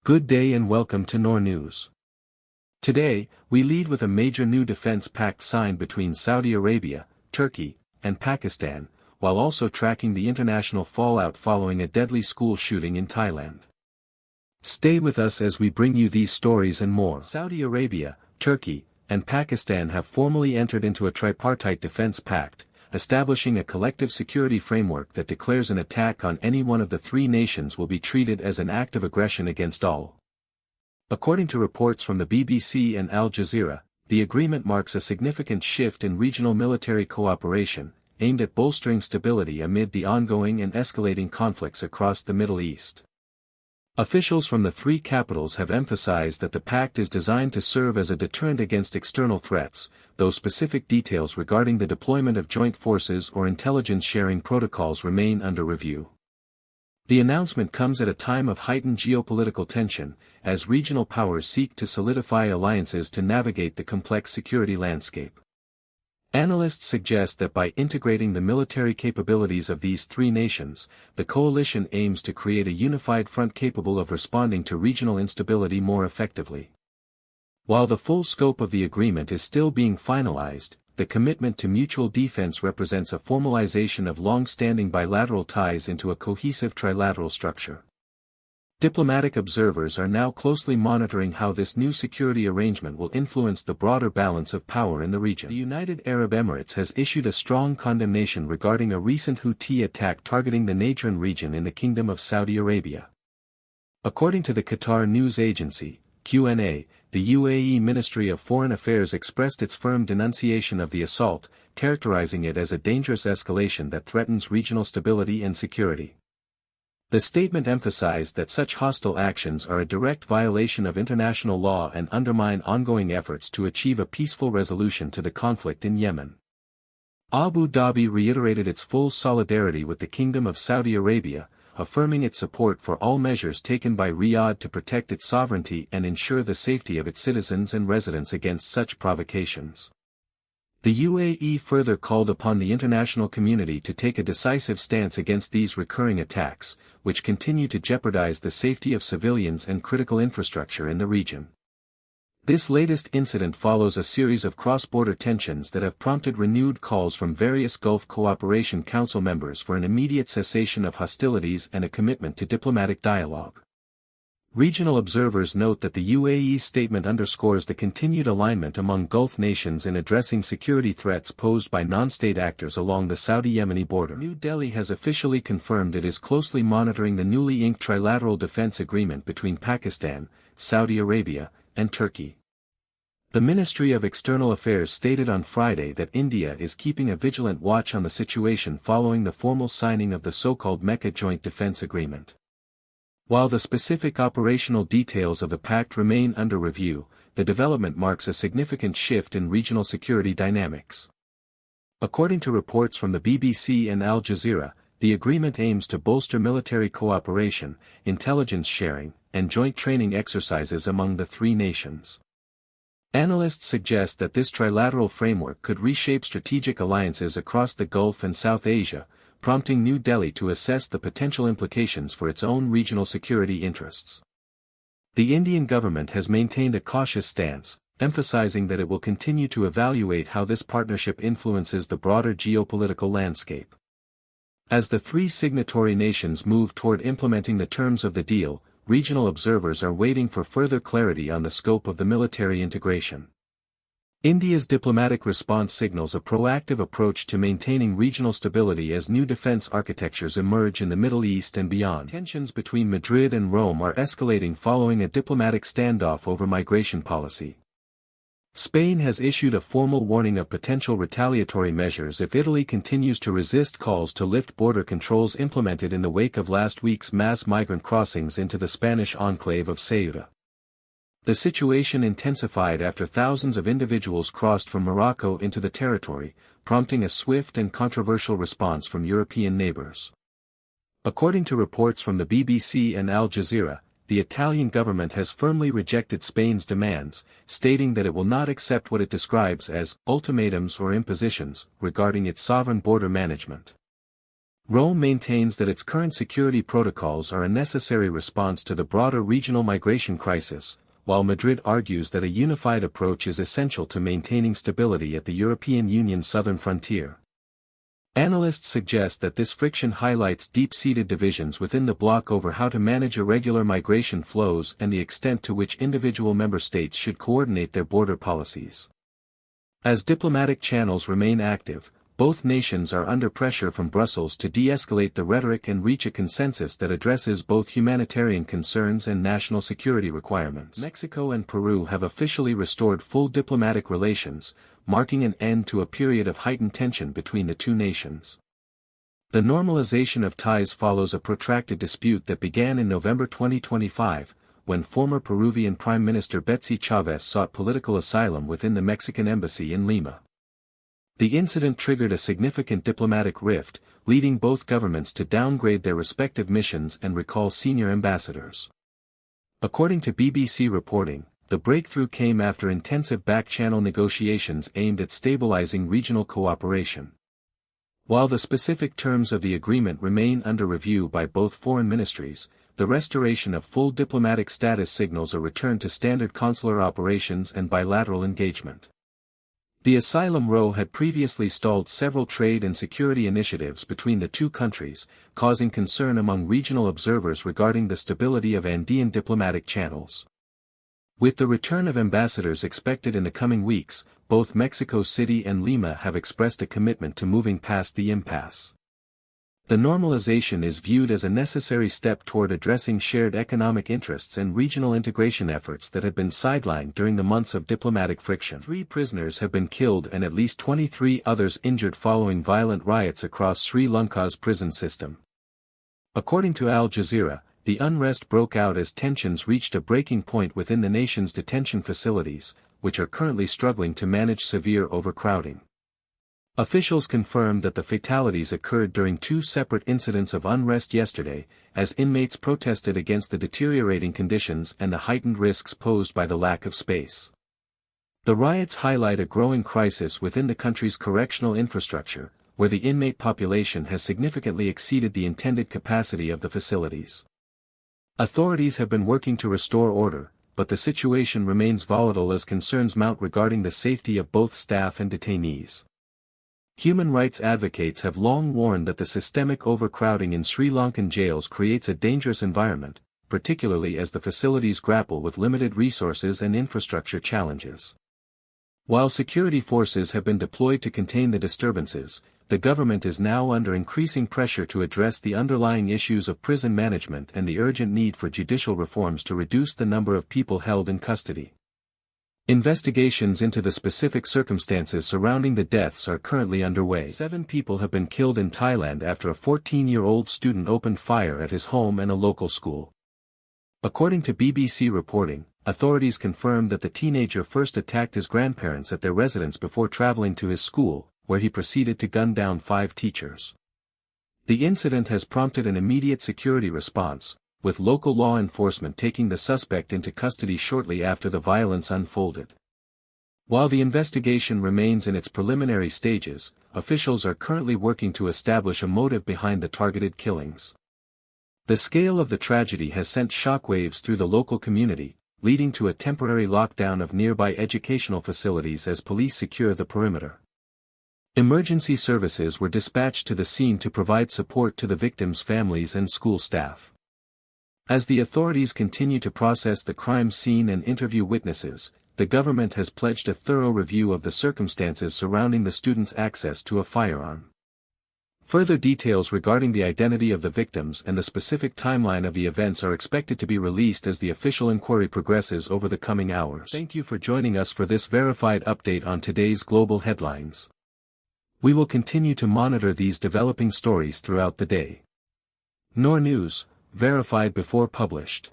Good day and welcome to NoorNews. Today, we lead with a major new defense pact signed between Saudi Arabia, Turkey, and Pakistan, while also tracking the international fallout following a deadly school shooting in Thailand. Stay with us as we bring you these stories and more. Saudi Arabia, Turkey, and Pakistan have formally entered into a tripartite defense pact, establishing a collective security framework that declares an attack on any one of the three nations will be treated as an act of aggression against all. According to reports from the BBC and Al Jazeera, the agreement marks a significant shift in regional military cooperation, aimed at bolstering stability amid the ongoing and escalating conflicts across the Middle East. Officials from the three capitals have emphasized that the pact is designed to serve as a deterrent against external threats, though specific details regarding the deployment of joint forces or intelligence-sharing protocols remain under review. The announcement comes at a time of heightened geopolitical tension, as regional powers seek to solidify alliances to navigate the complex security landscape. Analysts suggest that by integrating the military capabilities of these three nations, the coalition aims to create a unified front capable of responding to regional instability more effectively. While the full scope of the agreement is still being finalized, the commitment to mutual defense represents a formalization of long-standing bilateral ties into a cohesive trilateral structure. Diplomatic observers are now closely monitoring how this new security arrangement will influence the broader balance of power in the region. The United Arab Emirates has issued a strong condemnation regarding a recent Houthi attack targeting the Najran region in the Kingdom of Saudi Arabia. According to the Qatar news agency, QNA, the UAE Ministry of Foreign Affairs expressed its firm denunciation of the assault, characterizing it as a dangerous escalation that threatens regional stability and security. The statement emphasized that such hostile actions are a direct violation of international law and undermine ongoing efforts to achieve a peaceful resolution to the conflict in Yemen. Abu Dhabi reiterated its full solidarity with the Kingdom of Saudi Arabia, affirming its support for all measures taken by Riyadh to protect its sovereignty and ensure the safety of its citizens and residents against such provocations. The UAE further called upon the international community to take a decisive stance against these recurring attacks, which continue to jeopardize the safety of civilians and critical infrastructure in the region. This latest incident follows a series of cross-border tensions that have prompted renewed calls from various Gulf Cooperation Council members for an immediate cessation of hostilities and a commitment to diplomatic dialogue. Regional observers note that the UAE's statement underscores the continued alignment among Gulf nations in addressing security threats posed by non-state actors along the Saudi-Yemeni border. New Delhi has officially confirmed it is closely monitoring the newly inked trilateral defense agreement between Pakistan, Saudi Arabia, and Turkey. The Ministry of External Affairs stated on Friday that India is keeping a vigilant watch on the situation following the formal signing of the so-called Mecca Joint Defense Agreement. While the specific operational details of the pact remain under review, the development marks a significant shift in regional security dynamics. According to reports from the BBC and Al Jazeera, the agreement aims to bolster military cooperation, intelligence sharing, and joint training exercises among the three nations. Analysts suggest that this trilateral framework could reshape strategic alliances across the Gulf and South Asia, prompting New Delhi to assess the potential implications for its own regional security interests. The Indian government has maintained a cautious stance, emphasizing that it will continue to evaluate how this partnership influences the broader geopolitical landscape. As the three signatory nations move toward implementing the terms of the deal, regional observers are waiting for further clarity on the scope of the military integration. India's diplomatic response signals a proactive approach to maintaining regional stability as new defense architectures emerge in the Middle East and beyond. Tensions between Madrid and Rome are escalating following a diplomatic standoff over migration policy. Spain has issued a formal warning of potential retaliatory measures if Italy continues to resist calls to lift border controls implemented in the wake of last week's mass migrant crossings into the Spanish enclave of Ceuta. The situation intensified after thousands of individuals crossed from Morocco into the territory, prompting a swift and controversial response from European neighbors. According to reports from the BBC and Al Jazeera, the Italian government has firmly rejected Spain's demands, stating that it will not accept what it describes as ultimatums or impositions regarding its sovereign border management. Rome maintains that its current security protocols are a necessary response to the broader regional migration crisis, while Madrid argues that a unified approach is essential to maintaining stability at the European Union's southern frontier. Analysts suggest that this friction highlights deep-seated divisions within the bloc over how to manage irregular migration flows and the extent to which individual member states should coordinate their border policies. As diplomatic channels remain active, both nations are under pressure from Brussels to de-escalate the rhetoric and reach a consensus that addresses both humanitarian concerns and national security requirements. Mexico and Peru have officially restored full diplomatic relations, marking an end to a period of heightened tension between the two nations. The normalization of ties follows a protracted dispute that began in November 2025, when former Peruvian Prime Minister Betsy Chavez sought political asylum within the Mexican embassy in Lima. The incident triggered a significant diplomatic rift, leading both governments to downgrade their respective missions and recall senior ambassadors. According to BBC reporting, the breakthrough came after intensive back-channel negotiations aimed at stabilizing regional cooperation. While the specific terms of the agreement remain under review by both foreign ministries, the restoration of full diplomatic status signals a return to standard consular operations and bilateral engagement. The asylum row had previously stalled several trade and security initiatives between the two countries, causing concern among regional observers regarding the stability of Andean diplomatic channels. With the return of ambassadors expected in the coming weeks, both Mexico City and Lima have expressed a commitment to moving past the impasse. The normalization is viewed as a necessary step toward addressing shared economic interests and regional integration efforts that had been sidelined during the months of diplomatic friction. 3 prisoners have been killed and at least 23 others injured following violent riots across Sri Lanka's prison system. According to Al Jazeera, the unrest broke out as tensions reached a breaking point within the nation's detention facilities, which are currently struggling to manage severe overcrowding. Officials confirmed that the fatalities occurred during 2 separate incidents of unrest yesterday, as inmates protested against the deteriorating conditions and the heightened risks posed by the lack of space. The riots highlight a growing crisis within the country's correctional infrastructure, where the inmate population has significantly exceeded the intended capacity of the facilities. Authorities have been working to restore order, but the situation remains volatile as concerns mount regarding the safety of both staff and detainees. Human rights advocates have long warned that the systemic overcrowding in Sri Lankan jails creates a dangerous environment, particularly as the facilities grapple with limited resources and infrastructure challenges. While security forces have been deployed to contain the disturbances, the government is now under increasing pressure to address the underlying issues of prison management and the urgent need for judicial reforms to reduce the number of people held in custody. Investigations into the specific circumstances surrounding the deaths are currently underway. 7 people have been killed in Thailand after a 14-year-old student opened fire at his home and a local school. According to BBC reporting, authorities confirmed that the teenager first attacked his grandparents at their residence before traveling to his school, where he proceeded to gun down 5 teachers. The incident has prompted an immediate security response, with local law enforcement taking the suspect into custody shortly after the violence unfolded. While the investigation remains in its preliminary stages, officials are currently working to establish a motive behind the targeted killings. The scale of the tragedy has sent shockwaves through the local community, leading to a temporary lockdown of nearby educational facilities as police secure the perimeter. Emergency services were dispatched to the scene to provide support to the victims' families and school staff. As the authorities continue to process the crime scene and interview witnesses, the government has pledged a thorough review of the circumstances surrounding the students' access to a firearm. Further details regarding the identity of the victims and the specific timeline of the events are expected to be released as the official inquiry progresses over the coming hours. Thank you for joining us for this verified update on today's global headlines. We will continue to monitor these developing stories throughout the day. NoorNews, verified before published.